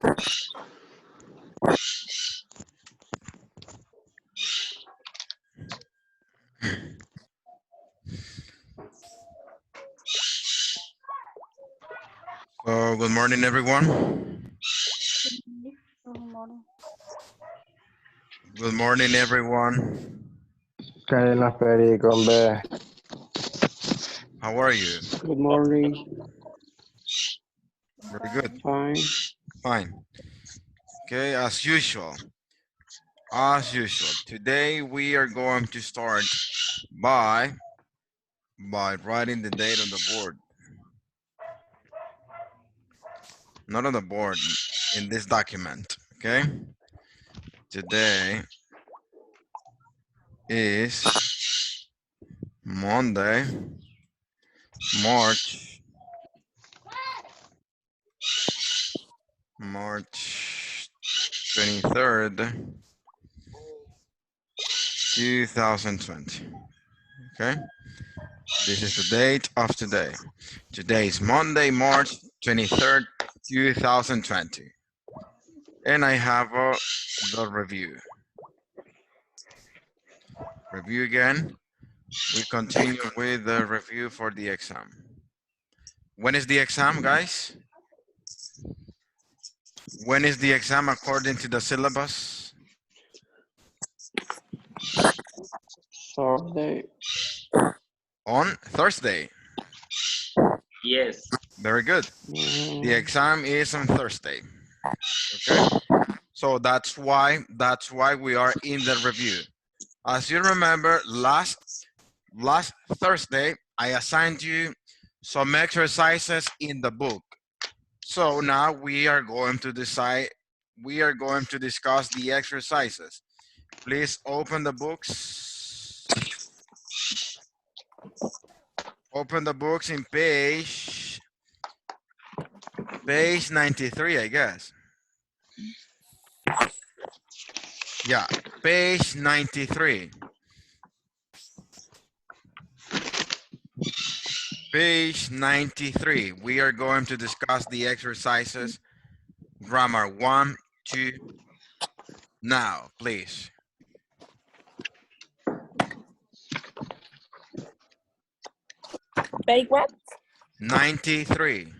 So, good morning, everyone. Good morning, everyone. Cadena Ferry con B. How are you? Good morning. Very good. Fine. Fine. Okay, as usual. As usual. Today we are going to start by writing the date on the board. Not on the board, in this document. Okay? Today is Monday, March 23rd, 2020. Okay? This is the date of today. Today is Monday, March 23rd, 2020. And I have the review. Review again. We continue with the review for the exam. When is the exam, guys? When is the exam according to the syllabus? Thursday. On Thursday. Yes. Very good. The exam is on Thursday. Okay. So that's why we are in the review. As you remember, last Thursday, I assigned you some exercises in the book. So now we are going to discuss the exercises. Please open the books. Open the books in page 93, I guess. Yeah, page 93. Page 93. We are going to discuss the exercises, grammar 1, 2. Now, please. Page what? 93.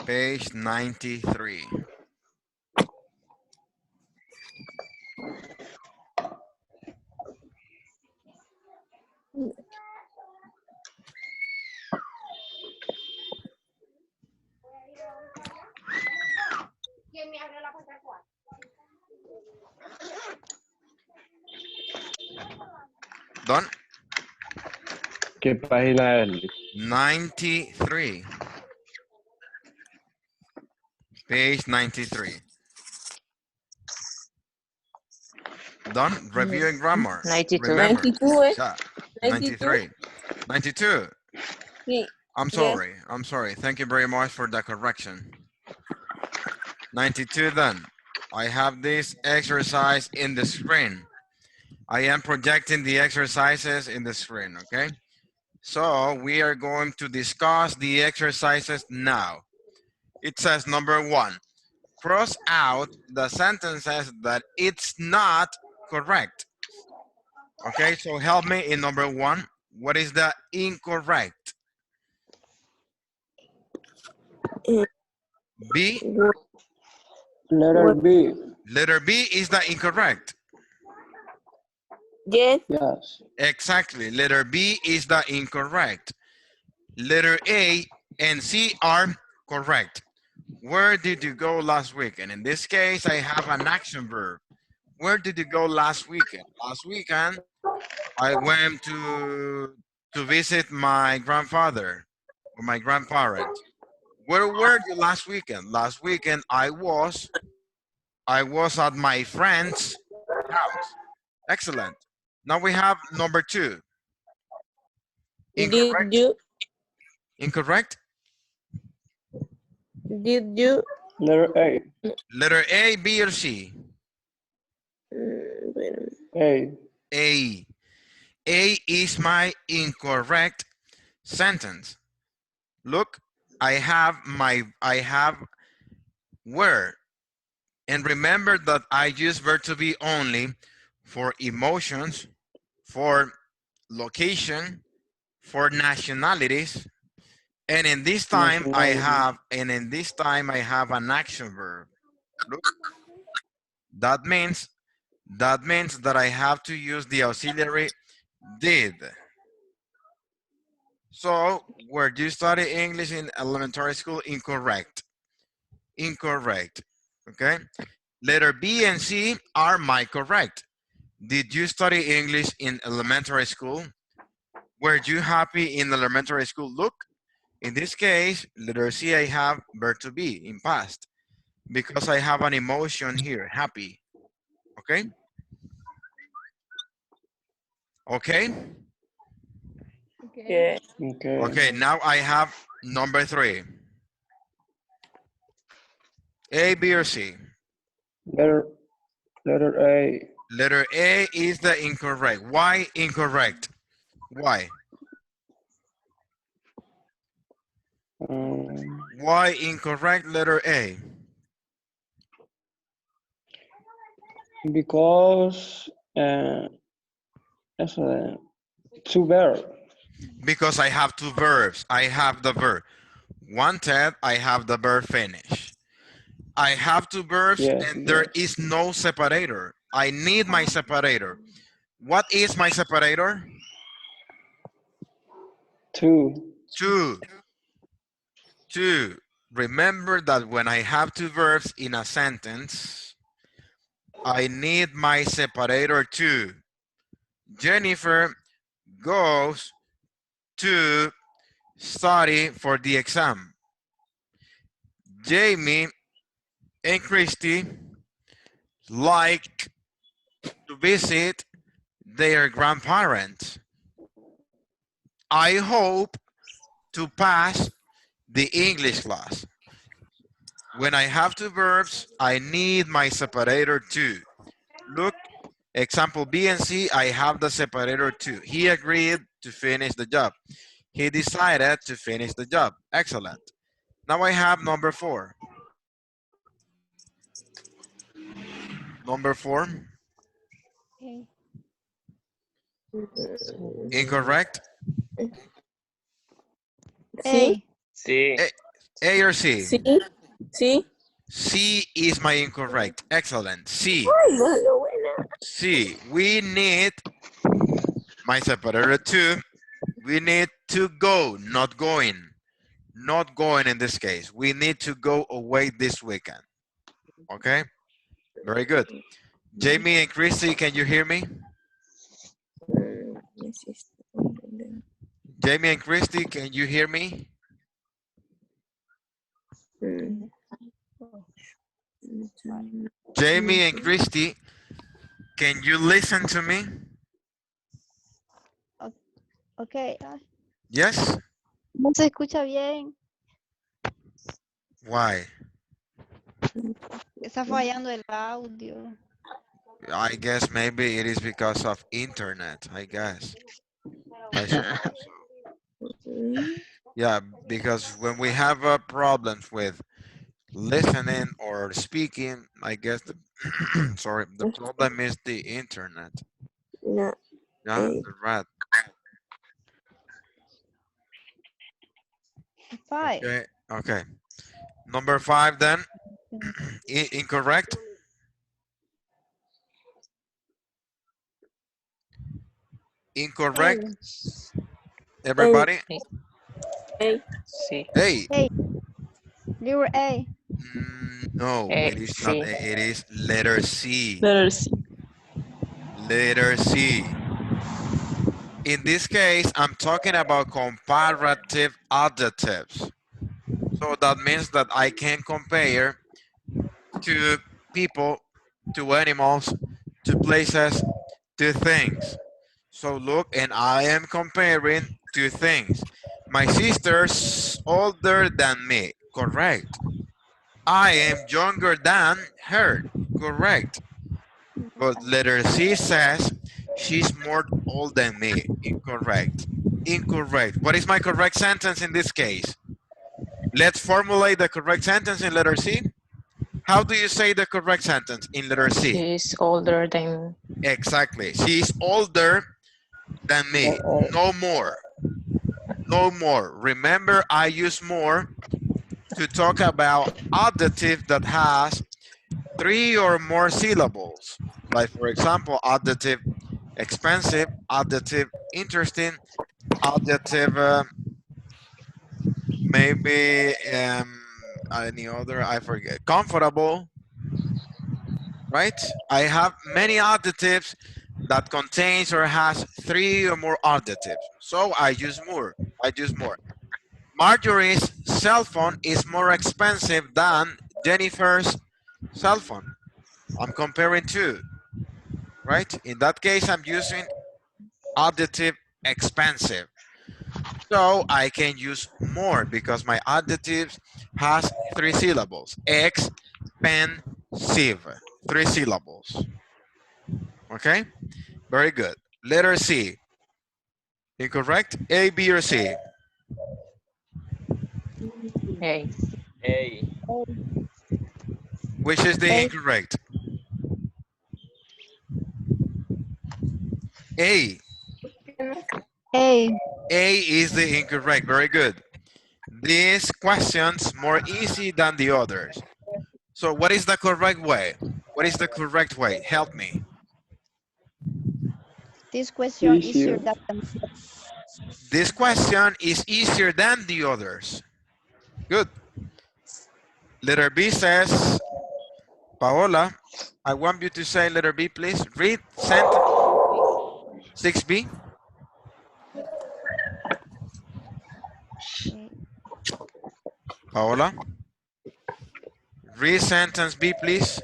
Page 93. Done? ¿Qué página es? 93. Page 93. Done? Reviewing grammar. 92. Remember. 92, eh? Yeah. 92. 93. 92. Sí. I'm sorry. I'm sorry. Thank you very much for the correction. 92 then. I have this exercise in the screen. I am projecting the exercises in the screen, okay? So we are going to discuss the exercises now. It says number 1, cross out the sentences that it's not correct. Okay, so help me in number 1. What is the incorrect? B? Letter B. Letter B is the incorrect. Yes. Yes. Exactly. Letter B is the incorrect. Letter A and C are correct. Where did you go last weekend? In this case, I have an action verb. Where did you go last weekend? Last weekend, I went to visit my grandfather or my grandparent. Where were you last weekend? Last weekend, I was at my friend's house. Excellent. Now we have number 2. Incorrect. Did Incorrect. you? Letter A. Letter A, B, or C? Wait a minute. A. A. A is my incorrect sentence. Look, I have where. And remember that I use verb to be only for emotions, for location, for nationalities. And in this time I have an action verb. Look, that means that I have to use the auxiliary did. So where you study English in elementary school, incorrect. Incorrect. Okay. Letter B and C are my correct. Did you study English in elementary school? Were you happy in elementary school? Look, in this case, letter C, I have verb to be in past because I have an emotion here, happy. Okay? Okay? Okay. Okay. Okay, now I have number 3. A, B, or C? Letter A. Letter A is the incorrect. Why incorrect? Why? Why incorrect letter A? Because two verb. Because I have two verbs. I have the verb wanted, I have the verb finish. I have two verbs, Yes, and there yes. is no separator. I need my separator. What is my separator? Two. Two. Remember that when I have two verbs in a sentence, I need my separator two. Jennifer goes to study for the exam. Jamie and Christy like to visit their grandparents. I hope to pass the English class. When I have two verbs, I need my separator two. Look, example B and C, I have the separator two. He agreed to finish the job. He decided to finish the job. Excellent. Now I have number 4. Number 4. Incorrect. C. Sí. A or C? C. C. C is my incorrect. Excellent. C. C. We need my separator two. We need to go, not going. Not going in this case. We need to go away this weekend. Okay? Very good. Jamie and Christy, can you hear me? Jamie and Christy, can you hear me? Jamie and Christy, can you listen to me? Ok. Yes? No se escucha bien. Why? Está fallando el audio. I guess maybe it is because of internet, I guess. I suppose so. Yeah, because when we have problems with listening or speaking, I guess the sorry, the problem is the internet. No. Yeah, the red. 5. Okay, okay. Number 5 then. Incorrect. Incorrect. Everybody? A. Sí. Hey. A. Letter A. No, it is not. It is letter C. Letter C. Letter C. In this case, I'm talking about comparative adjectives. So that means that I can compare to people, to animals, to places, to things. So look, and I am comparing two things. My sister's older than me. Correct. I am younger than her. Correct. But letter C says she's more old than me. Incorrect. Incorrect. What is my correct sentence in this case? Let's formulate the correct sentence in letter C. How do you say the correct sentence in letter C? She's older than. Exactly. She's older than me. No more. No more. Remember, I use more to talk about adjective that has 3 or more syllables. Like, for example, adjective expensive, adjective interesting, adjective maybe any other, I forget, comfortable, right? I have many adjectives that contains or has 3 or more adjectives. So I use more. Marjorie's cell phone is more expensive than Jennifer's cell phone. I'm comparing two, right? In that case, I'm using adjective expensive. So I can use more because my adjectives has 3 syllables. Expensive, 3 syllables. Okay, very good. Letter C. Incorrect? A, B, or C? A. A. Which is the A. incorrect? A. A. A is the incorrect. Very good. These questions more easy than the others. So what is the correct way? What is the correct way? Help me. This question Easier. easier than the This question is easier than the others. Good. Letter B says, Paola, I want you to say letter B, please. Read sentence 6B. Paola, read sentence B, please.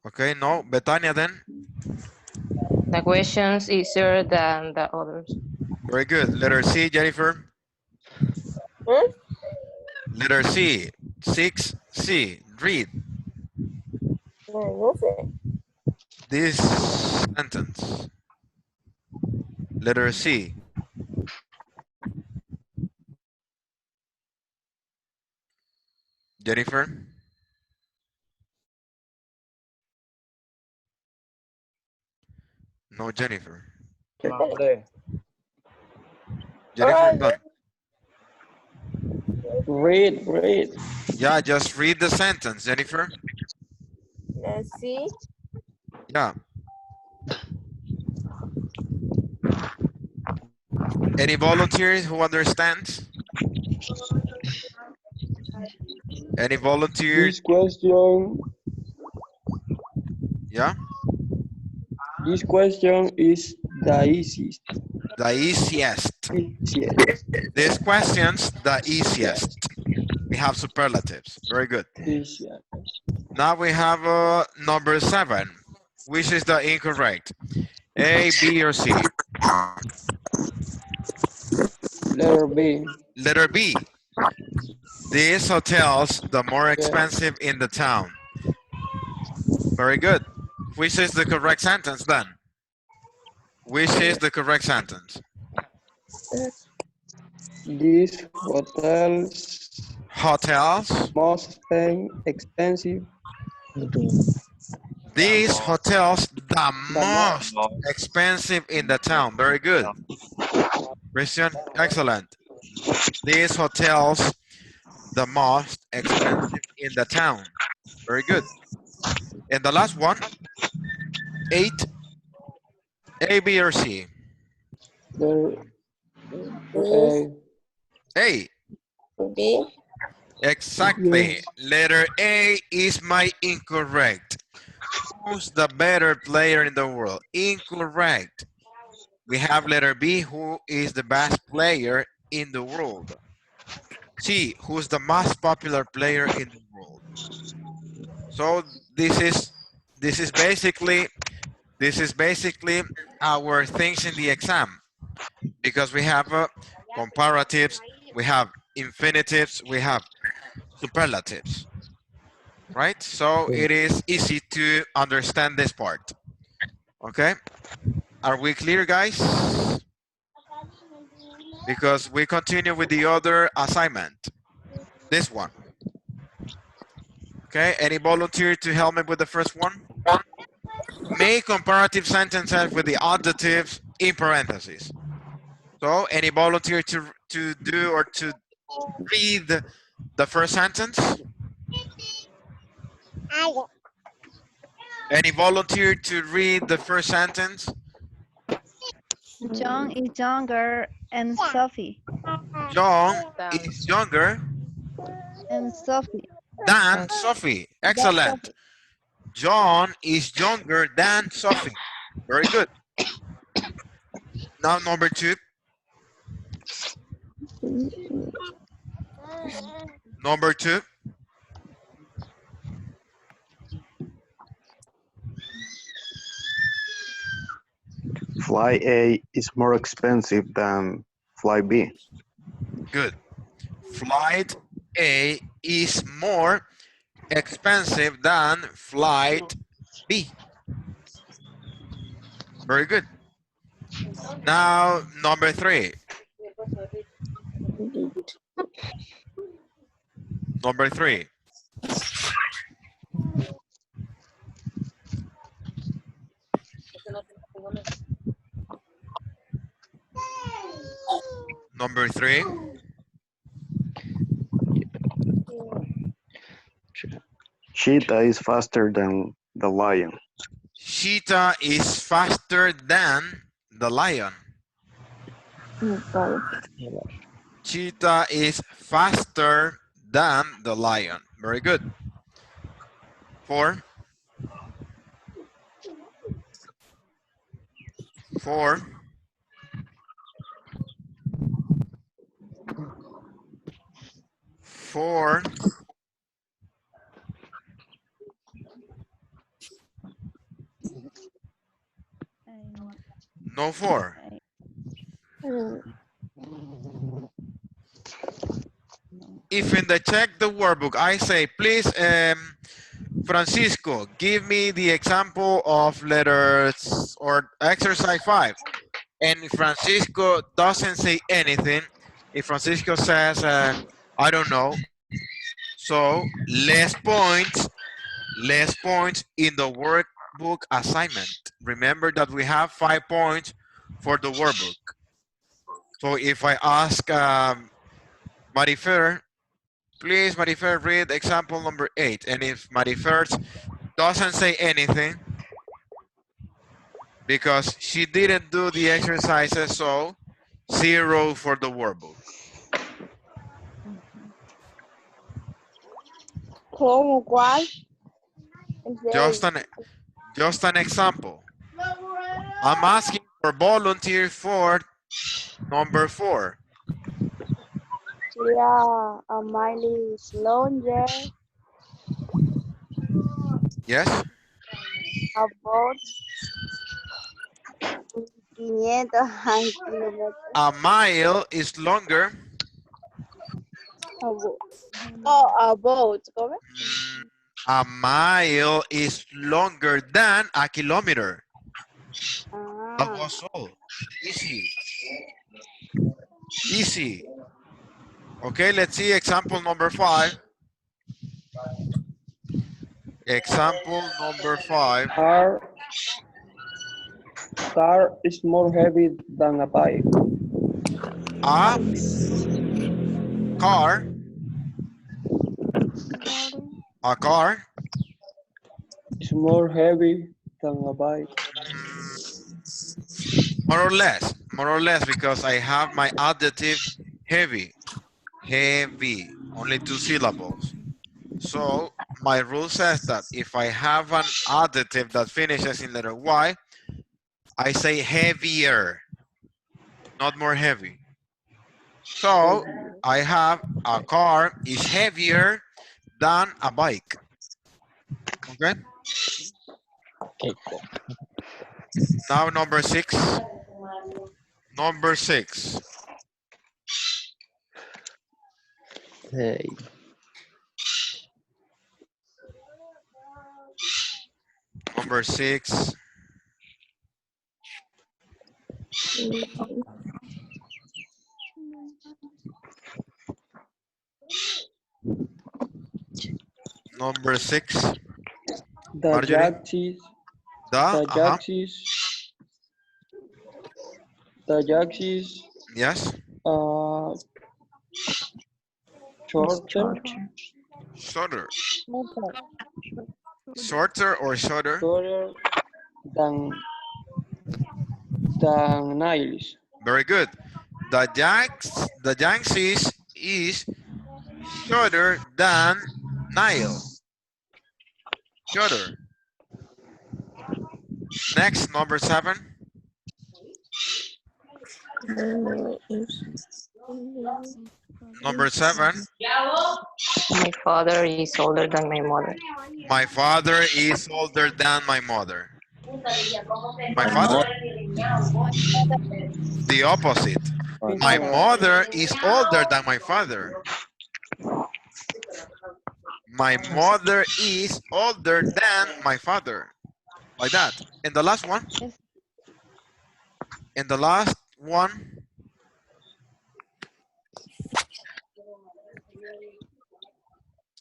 Okay, no. Betania then. The question's easier than the others. Very good. Letter C, Jennifer. Hmm? Letter C, 6C. Read No sé. this sentence. Letter C. Jennifer. No, Jennifer. Jennifer, done. Read. Yeah, just read the sentence, Jennifer. Let's see. Yeah. Any volunteers who understands? Any volunteers? This question, Yeah. this question is the easiest. The easiest. Easiest. This question's the easiest. We have superlatives. Very good. Easiest. Now we have number 7. Which is the incorrect? A, B, or C? Letter B. Letter B. These hotels, the more expensive in the town. Very good. Which is the correct sentence then? Which is the correct sentence? These hotels Hotels. most expensive. These hotels, the most expensive in the town. Very good. Christian, excellent. These hotels, the most expensive in the town. Very good. And the last one, 8, A, B, or C? Letter A. A. B. Exactly. Yes. Letter A is my incorrect. Who's the better player in the world? Incorrect. We have letter B, who is the best player in the world. C, who's the most popular player in the world. So this is basically our things in the exam, because we have comparatives, we have infinitives, we have superlatives, right? So it is easy to understand this part. Okay, are we clear, guys? because we continue with the other assignment. This one. Okay, any volunteer to help me with the first one? Make comparative sentences with the adjectives in parentheses. So, any volunteer to do or to read the first sentence? Any volunteer to read the first sentence? John is younger and Sophie. John is younger And Sophie. than Sophie. That's Excellent. Sophie. John is younger than Sophie. Very good. Now number 2. Number 2. Fly A is more expensive than fly B. Good. Flight A is more expensive than flight B. Very good. Now, number 3. Number 3. Number 3. Cheetah is faster than the lion. Cheetah is faster than the lion. Cheetah is faster than the lion. Very good. 4. 4. Four. No 4. If in the check the workbook I say, please, Francisco, give me the example of letters or exercise 5. And if Francisco doesn't say anything, if Francisco says, I don't know, so less points in the workbook assignment. Remember that we have 5 points for the workbook. So if I ask Marifer, please, Marifer, read example number 8. And if Marifer doesn't say anything, because she didn't do the exercises, so 0 for the workbook. ¿Cómo? ¿Cuál? Just an example. I'm asking for volunteer for number 4. Yeah, a mile is longer. Yes? About 500 kilómetros. A mile is longer. About, ¿cómo? A mile is longer than a kilometer. That was all. Easy. Easy. Okay, let's see example number 5. Example number 5. Car is more heavy than a bike. A car It's more heavy than a bike. more or less, because I have my adjective heavy, only 2 syllables. So my rule says that if I have an adjective that finishes in letter Y, I say heavier, not more heavy. So I have a car is heavier than a bike. Okay. Now number 6. Number 6. Hey. Number 6. Number 6. The Marjorie? Jaxis. The Jaxis. Yes. Shorter. Shorter. Shorter or shorter? Shorter than Niles. Very good. The Yangtze is shorter than Nile. Shorter. Next, number 7. Number 7. My father is older than my mother. My father is older than my mother. My father. The opposite. My mother is older than my father. My mother is older than my father. Like that. And the last one. Yes. And the last one.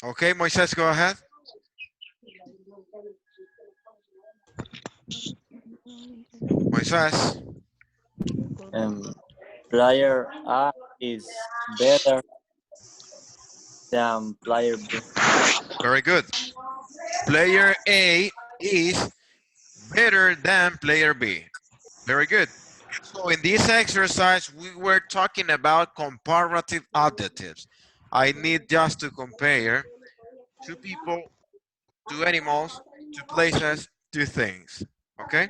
Okay, Moises, go ahead. Moises. Player A is better than player B. Very good. Player A is better than player B. Very good. So in this exercise, we were talking about comparative adjectives. I need just to compare two people, two animals, two places, two things. Okay?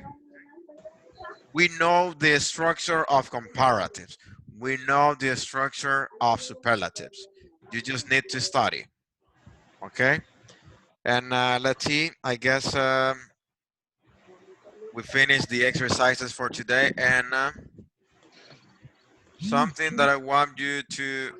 We know the structure of comparatives. We know the structure of superlatives. You just need to study. Okay? And let's see, I guess we finished the exercises for today, and something that I want you to